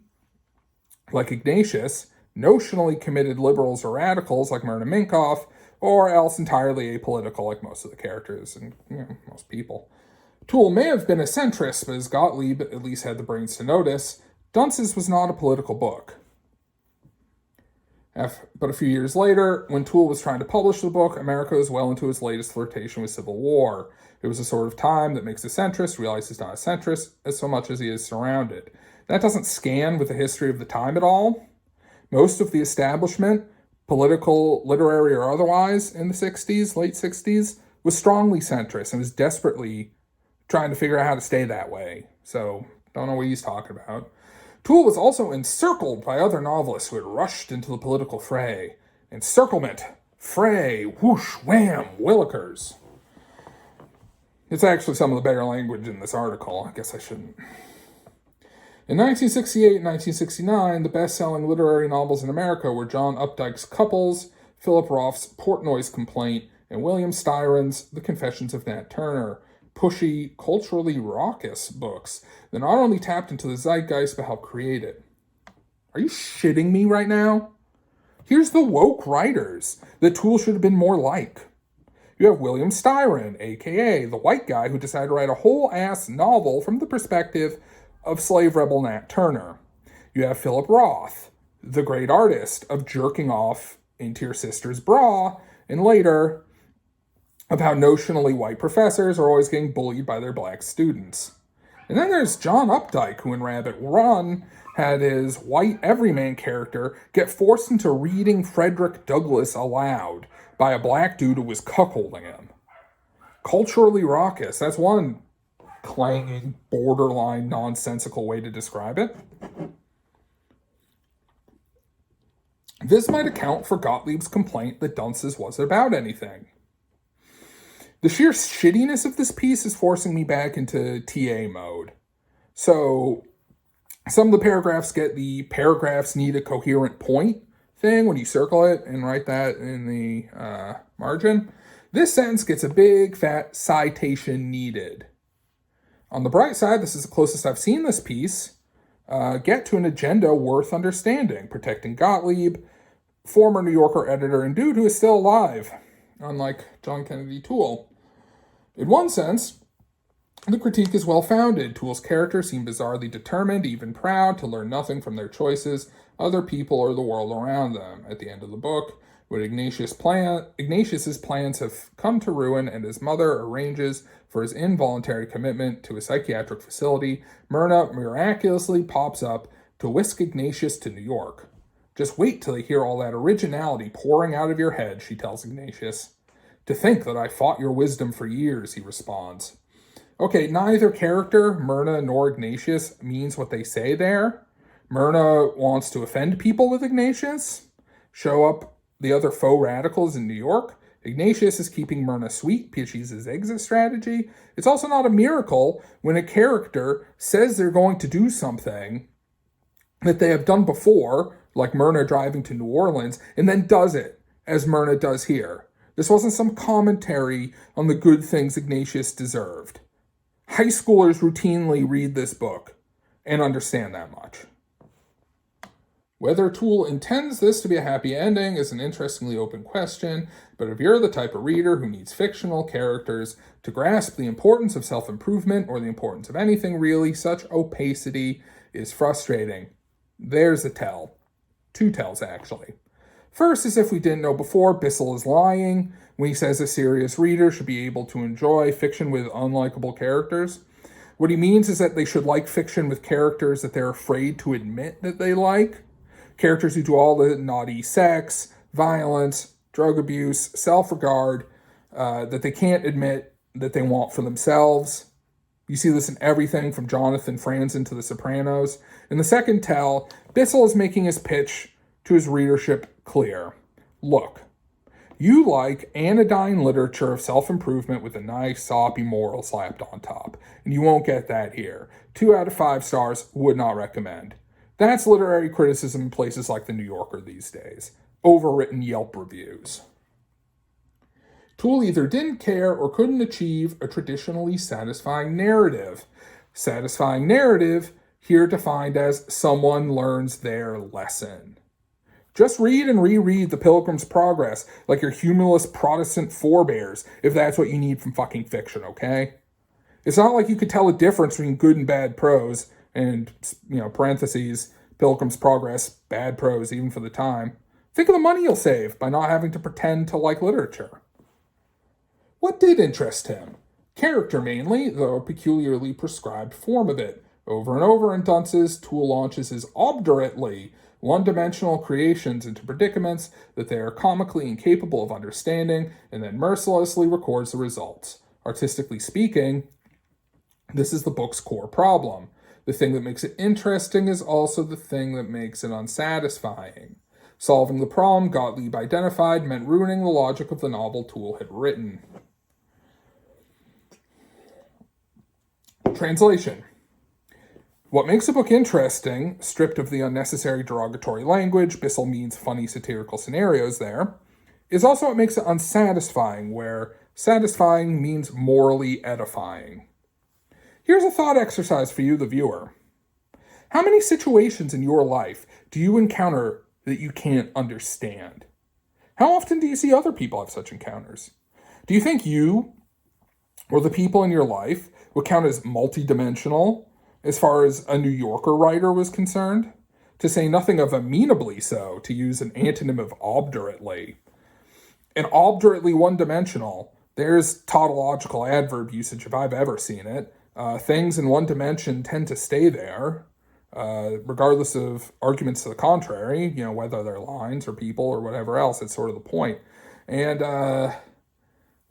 like Ignatius, notionally committed liberals or radicals, like Myrna Minkoff, or else entirely apolitical, like most of the characters and most people. Toole may have been a centrist, but as Gottlieb at least had the brains to notice, Dunces was not a political book. But a few years later, when Toole was trying to publish the book, America was well into his latest flirtation with civil war. It was a sort of time that makes a centrist realize he's not a centrist as so much as he is surrounded. That doesn't scan with the history of the time at all. Most of the establishment, political, literary, or otherwise, in the 60s, late 60s, was strongly centrist and was desperately trying to figure out how to stay that way. So, don't know what he's talking about. Toole was also encircled by other novelists who had rushed into the political fray. Encirclement, fray, whoosh, wham, willikers. It's actually some of the better language in this article. I guess I shouldn't. In 1968 and 1969, the best-selling literary novels in America were John Updike's Couples, Philip Roth's Portnoy's Complaint, and William Styron's The Confessions of Nat Turner. Pushy, culturally raucous books that not only tapped into the zeitgeist, but helped create it. Are you shitting me right now? Here's the woke writers that Toole should have been more like. You have William Styron, a.k.a. the white guy who decided to write a whole-ass novel from the perspective of slave rebel Nat Turner. You have Philip Roth, the great artist of jerking off into your sister's bra, and later of how notionally white professors are always getting bullied by their black students. And then there's John Updike, who in Rabbit Run had his white everyman character get forced into reading Frederick Douglass aloud by a black dude who was cuckolding him. Culturally raucous, that's one clanging, borderline, nonsensical way to describe it. This might account for Gottlieb's complaint that Dunces wasn't about anything. The sheer shittiness of this piece is forcing me back into TA mode. So, some of the paragraphs get the paragraphs need a coherent point thing when you circle it and write that in the margin. This sentence gets a big fat citation needed. On the bright side, this is the closest I've seen this piece get to an agenda worth understanding, protecting Gottlieb, former New Yorker editor and dude who is still alive, unlike John Kennedy Toole. In one sense, the critique is well-founded. Toole's characters seem bizarrely determined, even proud, to learn nothing from their choices, other people, or the world around them. At the end of the book, when Ignatius's plans have come to ruin and his mother arranges for his involuntary commitment to a psychiatric facility, Myrna miraculously pops up to whisk Ignatius to New York. Just wait till you hear all that originality pouring out of your head, she tells Ignatius. To think that I fought your wisdom for years, he responds. Okay, neither character, Myrna nor Ignatius, means what they say there. Myrna wants to offend people with Ignatius, show up the other faux radicals in New York. Ignatius is keeping Myrna sweet because she's his exit strategy. It's also not a miracle when a character says they're going to do something that they have done before, like Myrna driving to New Orleans, and then does it, as Myrna does here. This wasn't some commentary on the good things Ignatius deserved. High schoolers routinely read this book and understand that much. Whether Toole intends this to be a happy ending is an interestingly open question, but if you're the type of reader who needs fictional characters to grasp the importance of self-improvement or the importance of anything really, such opacity is frustrating. There's a tell. Two tells, actually. First, as if we didn't know before, Bissell is lying when he says a serious reader should be able to enjoy fiction with unlikable characters. What he means is that they should like fiction with characters that they're afraid to admit that they like. Characters who do all the naughty sex, violence, drug abuse, self-regard, that they can't admit that they want for themselves. You see this in everything from Jonathan Franzen to The Sopranos. In the second tell, Bissell is making his pitch to his readership clear. Look, you like anodyne literature of self-improvement with a nice, soppy moral slapped on top, and you won't get that here. 2 out of 5 stars, would not recommend. That's literary criticism in places like The New Yorker these days. Overwritten Yelp reviews. Toole either didn't care or couldn't achieve a traditionally satisfying narrative. Satisfying narrative, here defined as someone learns their lesson. Just read and reread The Pilgrim's Progress like your humorless Protestant forebears, if that's what you need from fucking fiction, okay? It's not like you could tell a difference between good and bad prose, and, parentheses, Pilgrim's Progress, bad prose, even for the time. Think of the money you'll save by not having to pretend to like literature. What did interest him? Character mainly, though a peculiarly prescribed form of it. Over and over in Dunces, Toole launches his obdurately one-dimensional creations into predicaments that they are comically incapable of understanding, and then mercilessly records the results. Artistically speaking, this is the book's core problem. The thing that makes it interesting is also the thing that makes it unsatisfying. Solving the problem Gottlieb identified meant ruining the logic of the novel Toole had written. Translation. What makes a book interesting, stripped of the unnecessary derogatory language, Bissell means funny satirical scenarios there, is also what makes it unsatisfying, where satisfying means morally edifying. Here's a thought exercise for you, the viewer. How many situations in your life do you encounter that you can't understand? How often do you see other people have such encounters? Do you think you or the people in your life would count as multidimensional as far as a New Yorker writer was concerned? To say nothing of amenably so, to use an antonym of obdurately. And obdurately one-dimensional, there's tautological adverb usage if I've ever seen it. Things in one dimension tend to stay there, regardless of arguments to the contrary, whether they're lines or people or whatever else. It's sort of the point. And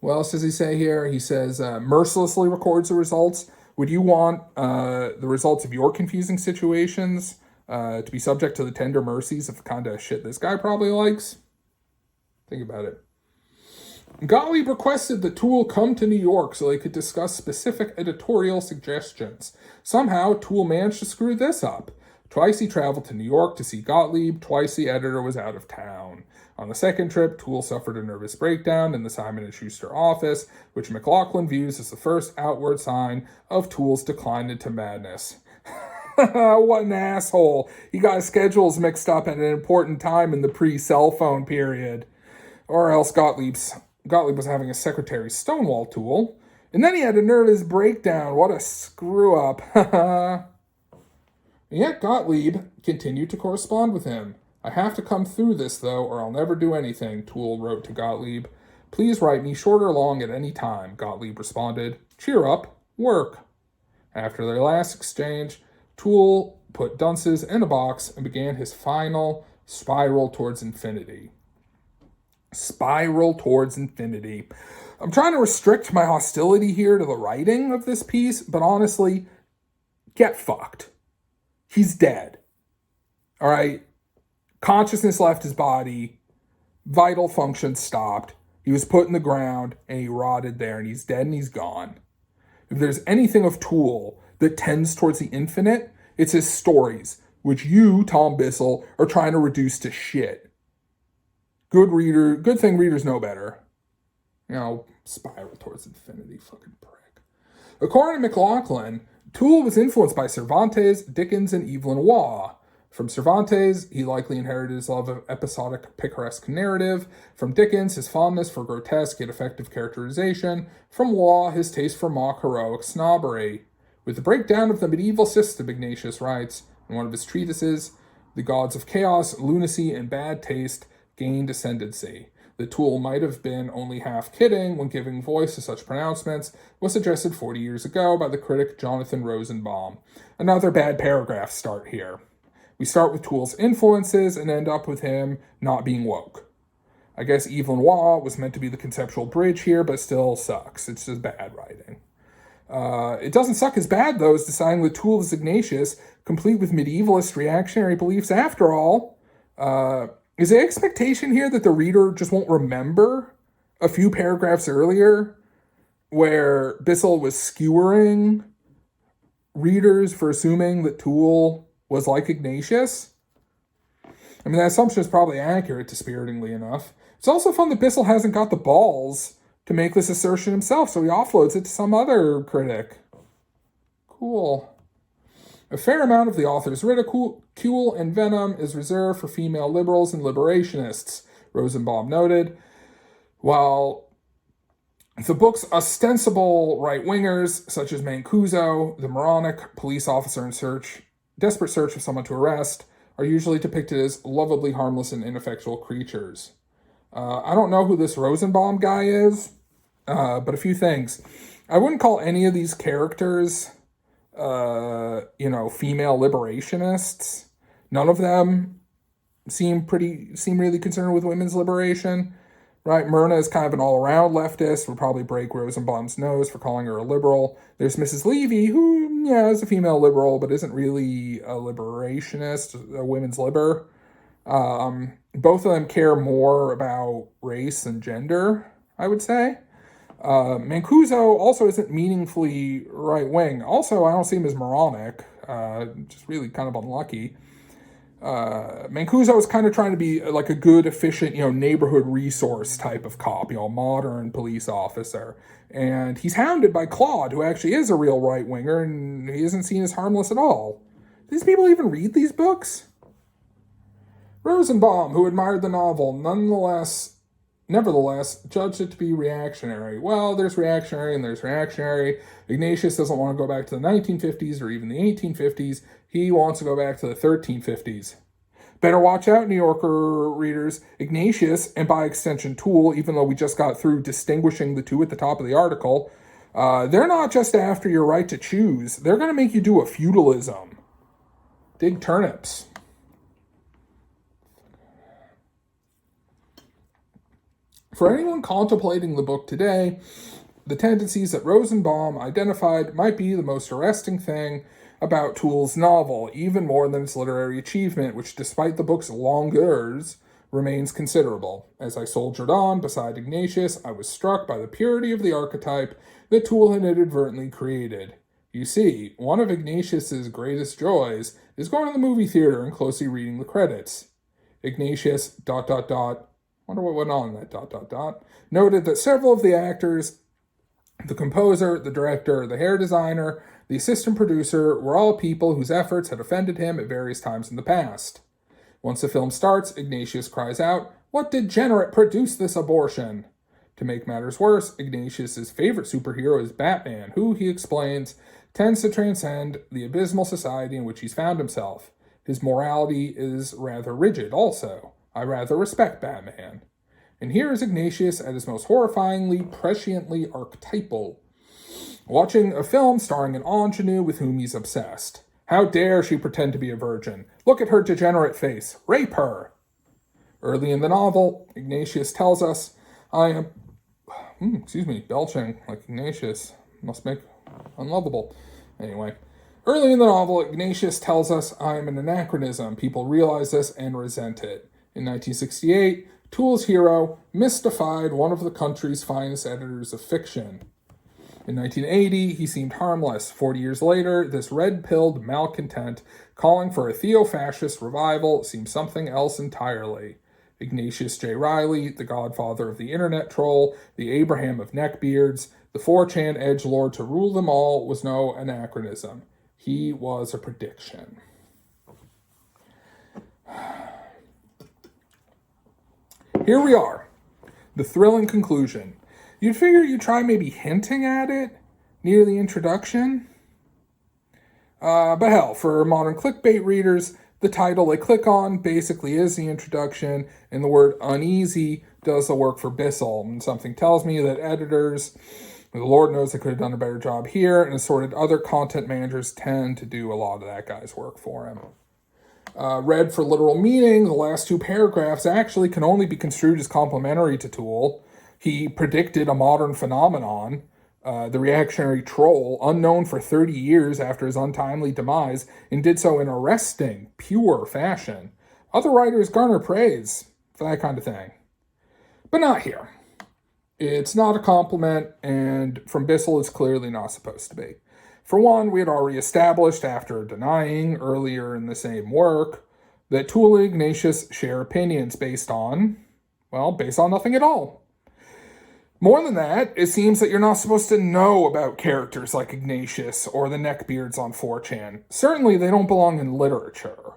what else does he say here? He says, mercilessly records the results. Would you want the results of your confusing situations to be subject to the tender mercies of the kind of shit this guy probably likes? Think about it. Gottlieb requested that Toole come to New York so they could discuss specific editorial suggestions. Somehow, Toole managed to screw this up. Twice he traveled to New York to see Gottlieb. Twice the editor was out of town. On the second trip, Toole suffered a nervous breakdown in the Simon & Schuster office, which McLaughlin views as the first outward sign of Toole's decline into madness. What an asshole. He got his schedules mixed up at an important time in the pre-cell phone period. Or else Gottlieb was having his secretary stonewall Toole. And then he had a nervous breakdown. What a screw-up. And yet Gottlieb continued to correspond with him. I have to come through this, though, or I'll never do anything, Toole wrote to Gottlieb. Please write me short or long at any time, Gottlieb responded. Cheer up. Work. After their last exchange, Toole put Dunces in a box and began his final spiral towards infinity. Spiral towards infinity. I'm trying to restrict my hostility here to the writing of this piece, but honestly, get fucked. He's dead. All right? Consciousness left his body. Vital functions stopped. He was put in the ground, and he rotted there, and he's dead and he's gone. If there's anything of Toole that tends towards the infinite, it's his stories, which you, Tom Bissell, are trying to reduce to shit. Good thing readers know better. Spiral towards infinity, fucking prick. According to McLaughlin, Toole was influenced by Cervantes, Dickens, and Evelyn Waugh. From Cervantes, he likely inherited his love of episodic, picaresque narrative. From Dickens, his fondness for grotesque yet effective characterization. From Waugh, his taste for mock heroic snobbery. With the breakdown of the medieval system, Ignatius writes, in one of his treatises, the gods of chaos, lunacy, and bad taste gained ascendancy. That Toole might have been only half kidding when giving voice to such pronouncements was suggested 40 years ago by the critic Jonathan Rosenbaum. Another bad paragraph start here. We start with Toole's influences and end up with him not being woke. I guess Evelyn Waugh was meant to be the conceptual bridge here, but still sucks. It's just bad writing. It doesn't suck as bad, though, as deciding that Toole is Ignatius, complete with medievalist reactionary beliefs after all. Is the expectation here that the reader just won't remember a few paragraphs earlier where Bissell was skewering readers for assuming that Toole was like Ignatius? I mean, that assumption is probably accurate, dispiritingly enough. It's also fun that Bissell hasn't got the balls to make this assertion himself, so he offloads it to some other critic. Cool. A fair amount of the author's ridicule and venom is reserved for female liberals and liberationists, Rosenbaum noted. While the book's ostensible right-wingers, such as Mancuso, the moronic police officer in desperate search of someone to arrest, are usually depicted as lovably harmless and ineffectual creatures. I don't know who this Rosenbaum guy is, but a few things. I wouldn't call any of these characters female liberationists. None of them seem really concerned with women's liberation, right? Myrna is kind of an all-around leftist, would probably break Rosenbaum's nose for calling her a liberal. There's Mrs. Levy, who, is a female liberal, but isn't really a liberationist, a women's liber. Both of them care more about race and gender, I would say. Mancuso also isn't meaningfully right-wing. Also, I don't see him as moronic. Just really kind of unlucky. Mancuso is kind of trying to be like a good, efficient, neighborhood resource type of cop, modern police officer. And he's hounded by Claude, who actually is a real right-winger, and he isn't seen as harmless at all. Do these people even read these books? Rosenbaum, who admired the novel, nevertheless, judged it to be reactionary. Well, there's reactionary and there's reactionary. Ignatius doesn't want to go back to the 1950s or even the 1850s. He wants to go back to the 1350s. Better watch out, New Yorker readers. Ignatius, and by extension Toole, even though we just got through distinguishing the two at the top of the article, they're not just after your right to choose. They're going to make you do a feudalism. Dig turnips. For anyone contemplating the book today, the tendencies that Rosenbaum identified might be the most arresting thing about Toole's novel, even more than its literary achievement, which, despite the book's longueurs, remains considerable. As I soldiered on beside Ignatius, I was struck by the purity of the archetype that Toole had inadvertently created. You see, one of Ignatius's greatest joys is going to the movie theater and closely reading the credits. Ignatius, ... wonder what went on in that ... noted that several of the actors, the composer, the director, the hair designer, the assistant producer were all people whose efforts had offended him at various times in the past. Once the film starts, Ignatius cries out, "What degenerate produced this abortion?" To make matters worse, Ignatius's favorite superhero is Batman, who, he explains, tends to transcend the abysmal society in which he's found himself. His morality is rather rigid also. I rather respect Batman. And here is Ignatius at his most horrifyingly, presciently archetypal, watching a film starring an ingenue with whom he's obsessed. How dare she pretend to be a virgin? Look at her degenerate face. Rape her! Early in the novel, Ignatius tells us, belching like Ignatius must make unlovable. Anyway, early in the novel, Ignatius tells us, "I am an anachronism. People realize this and resent it." In 1968, Toole's hero mystified one of the country's finest editors of fiction. In 1980, he seemed harmless. 40 years later, this red-pilled malcontent calling for a theo-fascist revival seems something else entirely. Ignatius J. Reilly, the godfather of the internet troll, the Abraham of neckbeards, the 4chan edgelord to rule them all, was no anachronism. He was a prediction. Here we are, the thrilling conclusion. You'd figure you'd try maybe hinting at it near the introduction. But hell, for modern clickbait readers, the title they click on basically is the introduction, and the word uneasy does the work for Bissell. And something tells me that editors, the Lord knows they could have done a better job here, and assorted other content managers tend to do a lot of that guy's work for him. Read for literal meaning, the last two paragraphs actually can only be construed as complimentary to Toole. He predicted a modern phenomenon, the reactionary troll, unknown for 30 years after his untimely demise, and did so in arresting, pure fashion. Other writers garner praise for that kind of thing. But not here. It's not a compliment, and from Bissell, it's clearly not supposed to be. For one, we had already established, after denying earlier in the same work, that Toole and Ignatius share opinions based on nothing at all. More than that, it seems that you're not supposed to know about characters like Ignatius or the neckbeards on 4chan. Certainly, they don't belong in literature,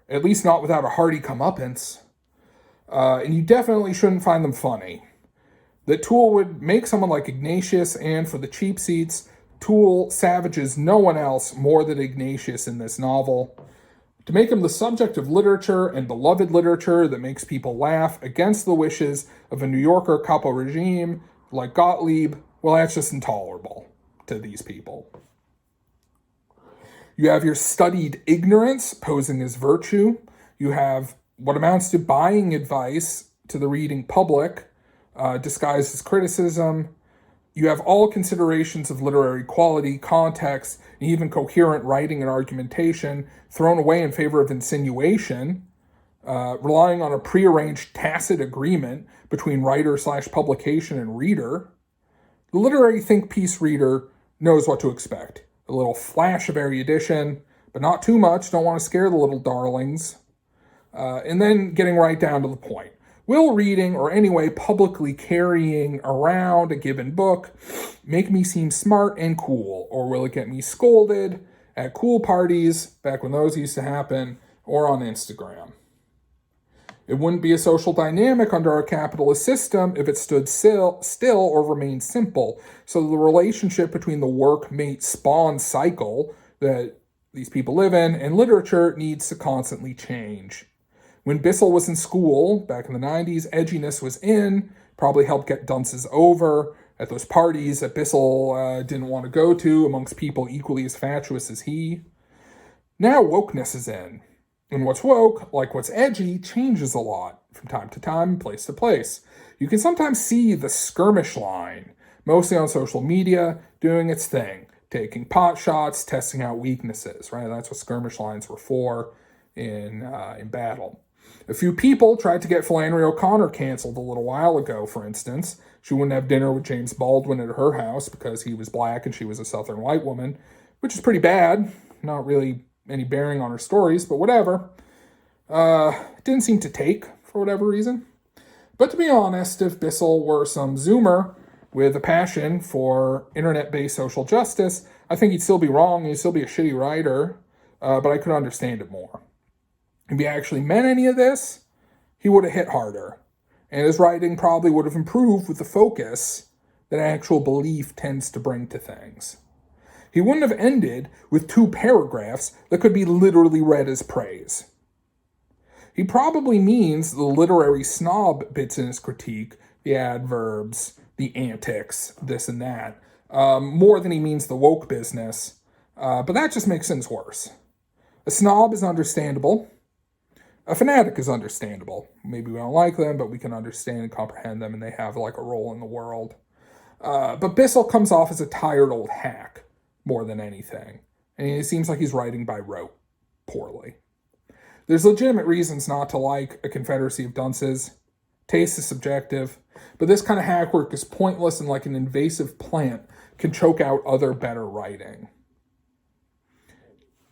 at least not without a hearty comeuppance. And you definitely shouldn't find them funny. That Toole would make someone like Ignatius, and for the cheap seats, Toole savages no one else more than Ignatius in this novel. To make him the subject of literature and beloved literature that makes people laugh against the wishes of a New Yorker capo regime like Gottlieb, well, that's just intolerable to these people. You have your studied ignorance posing as virtue. You have what amounts to buying advice to the reading public, disguised as criticism. You have all considerations of literary quality, context, and even coherent writing and argumentation thrown away in favor of insinuation, relying on a prearranged tacit agreement between writer/publication and reader. The literary think piece reader knows what to expect. A little flash of erudition, but not too much. Don't want to scare the little darlings. And then getting right down to the point. Will reading, or anyway publicly carrying around a given book, make me seem smart and cool? Or will it get me scolded at cool parties, back when those used to happen, or on Instagram? It wouldn't be a social dynamic under our capitalist system if it stood still or remained simple. So the relationship between the work-mate-spawn cycle that these people live in and literature needs to constantly change. When Bissell was in school, back in the 90s, edginess was in, probably helped get Dunces over at those parties that Bissell didn't want to go to amongst people equally as fatuous as he. Now wokeness is in. And what's woke, like what's edgy, changes a lot from time to time, place to place. You can sometimes see the skirmish line, mostly on social media, doing its thing, taking pot shots, testing out weaknesses, right? That's what skirmish lines were for in battle. A few people tried to get Flannery O'Connor canceled a little while ago, for instance. She wouldn't have dinner with James Baldwin at her house because he was black and she was a Southern white woman. which is pretty bad. Not really any bearing on her stories, but whatever. Didn't seem to take for whatever reason. But to be honest, if Bissell were some Zoomer with a passion for internet-based social justice, I think he'd still be wrong. He'd still be a shitty writer, but I could understand it more. If he actually meant any of this, he would have hit harder. And his writing probably would have improved with the focus that actual belief tends to bring to things. He wouldn't have ended with 2 paragraphs that could be literally read as praise. He probably means the literary snob bits in his critique, the adverbs, the antics, this and that, more than he means the woke business, but that just makes things worse. A snob is understandable. A fanatic is understandable. Maybe we don't like them, but we can understand and comprehend them, and they have like a role in the world. But Bissell comes off as a tired old hack more than anything, and it seems like he's writing by rote, poorly. There's legitimate reasons not to like A Confederacy of Dunces. Taste is subjective, but this kind of hack work is pointless and like an invasive plant can choke out other better writing.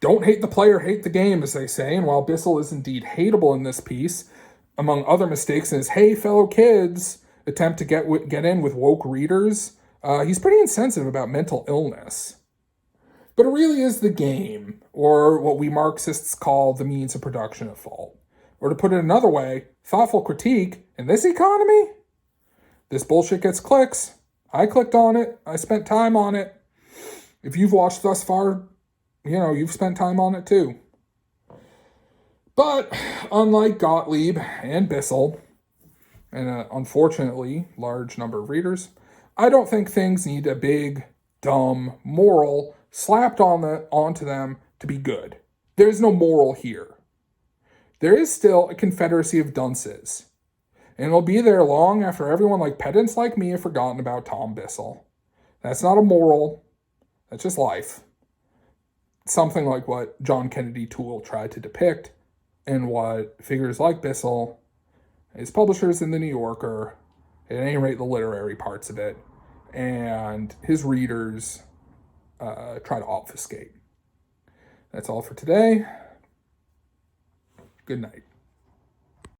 Don't hate the player, hate the game, as they say, and while Bissell is indeed hateable in this piece, among other mistakes in his "Hey, fellow kids" attempt to get in with woke readers, he's pretty insensitive about mental illness. But it really is the game, or what we Marxists call the means of production at fault. Or to put it another way, thoughtful critique in this economy? This bullshit gets clicks. I clicked on it. I spent time on it. If you've watched thus far, you've spent time on it too. But unlike Gottlieb and Bissell, and an unfortunately large number of readers, I don't think things need a big, dumb moral slapped onto them to be good. There is no moral here. There is still a Confederacy of Dunces, and it'll be there long after everyone like pedants like me have forgotten about Tom Bissell. That's not a moral. That's just life. Something like what John Kennedy Toole tried to depict, and what figures like Bissell, his publishers in the New Yorker, at any rate the literary parts of it, and his readers try to obfuscate. That's all for today. Good night.